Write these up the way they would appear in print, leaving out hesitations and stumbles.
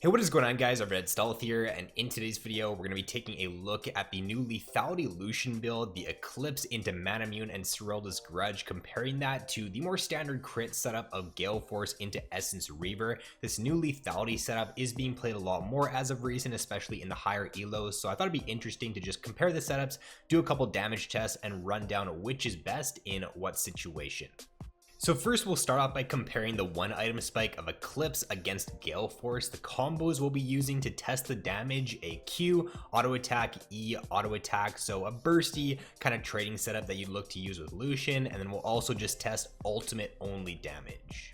Hey, what is going on, guys? RvzStealth here, and in today's video we're going to be taking a look at the new Lethality Lucian build, the Eclipse into Manamune and Cyrilda's Grudge, comparing that to the more standard crit setup of Gale Force into Essence Reaver. This new Lethality setup is being played a lot more as of recent, especially in the higher elos, so I thought it'd be interesting to just compare the setups, do a couple damage tests, and run down which is best in what situation. So first we'll start off by comparing the one item spike of Eclipse against Gale Force. The combos we'll be using to test the damage: a Q, auto attack, E, auto attack, so a bursty kind of trading setup that you'd look to use with Lucian, and then we'll also just test ultimate only damage.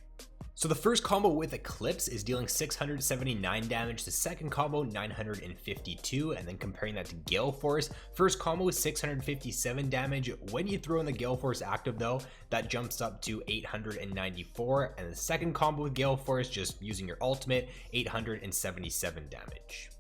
So the first combo with Eclipse is dealing 679 damage, the second combo 952, and then comparing that to Gale Force, first combo is 657 damage. When you throw in the Gale Force active though, that jumps up to 894, and the second combo with Gale Force, just using your ultimate, 877 damage.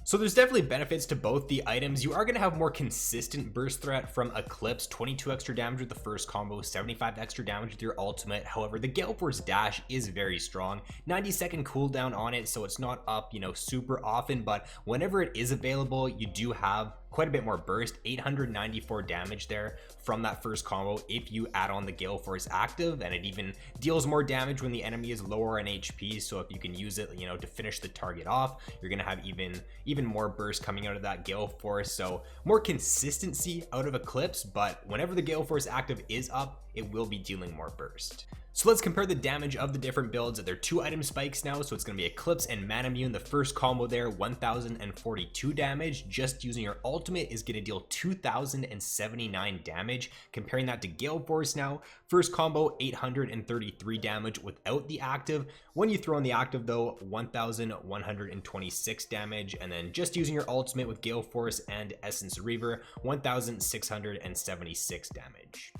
So there's definitely benefits to both the items. You are going to have more consistent burst threat from Eclipse, 22 extra damage with the first combo, 75 extra damage with your ultimate. However, the Gale Force dash is very strong, 90-second cooldown on it, so it's not up, super often, but whenever it is available, you do have quite a bit more burst, 894 damage there from that first combo if you add on the Gale Force active, and it even deals more damage when the enemy is lower in HP. So if you can use it, to finish the target off, you're gonna have even more burst coming out of that Gale Force. So more consistency out of Eclipse, but whenever the Gale Force active is up, it will be dealing more burst. So let's compare the damage of the different builds. They're two item spikes now, so it's going to be Eclipse and Manamune. The first combo there, 1042 damage. Just using your ultimate is going to deal 2079 damage. Comparing that to Gale Force now, first combo 833 damage without the active. When you throw in the active though, 1126 damage, and then just using your ultimate with Gale Force and Essence Reaver, 1676 damage.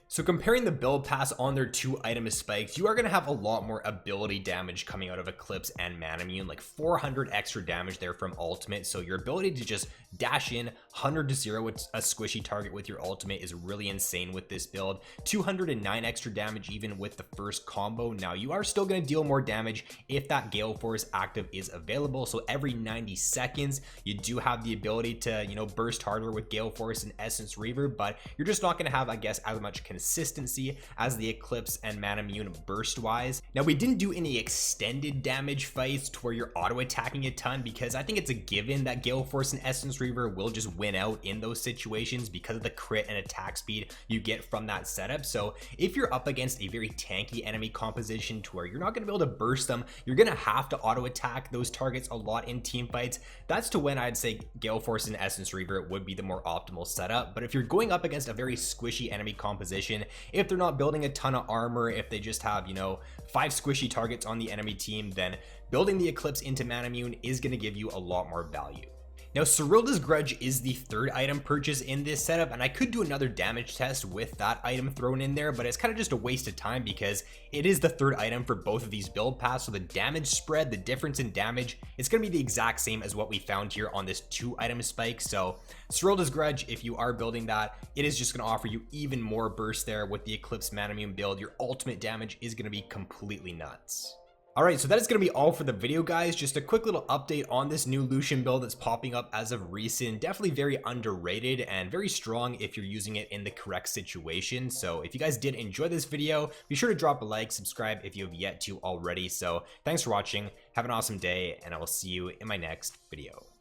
So comparing the build pass on their two item spikes, you are going to have a lot more ability damage coming out of Eclipse and Manamune, like 400 extra damage there from ultimate. So your ability to just dash in 100 to 0 with a squishy target with your ultimate is really insane with this build. 209 extra damage even with the first combo. Now you are still going to deal more damage if that Gale Force active is available. So every 90 seconds you do have the ability to burst harder with Gale Force and Essence Reaver, but you're just not going to have, I guess, as much consistency as the Eclipse and Manamune burst wise. Now we didn't do any extended damage fights to where you're auto attacking a ton, because I think it's a given that Gale Force and Essence Reaver will just win out in those situations because of the crit and attack speed you get from that setup. So if you're up against a very tanky enemy composition to where you're not going to be able to burst them, you're going to have to auto attack those targets a lot in team fights. That's to when I'd say Gale Force and Essence Reaver would be the more optimal setup. But if you're going up against a very squishy enemy composition, if they're not building a ton of armor, if they just have 5 squishy targets on the enemy team, then building the Eclipse into Manamune is going to give you a lot more value. Now Cyrilda's Grudge is the third item purchase in this setup, and I could do another damage test with that item thrown in there, but it's kind of just a waste of time because it is the third item for both of these build paths. So the damage spread, the difference in damage, it's going to be the exact same as what we found here on this two item spike. So Cyrilda's Grudge, if you are building that, it is just going to offer you even more burst there. With the Eclipse Manamune build, your ultimate damage is going to be completely nuts. Alright, so that is going to be all for the video, guys. Just a quick little update on this new Lucian build that's popping up as of recent. Definitely very underrated and very strong if you're using it in the correct situation. So if you guys did enjoy this video, be sure to drop a like, subscribe if you have yet to already. So thanks for watching, have an awesome day, and I will see you in my next video.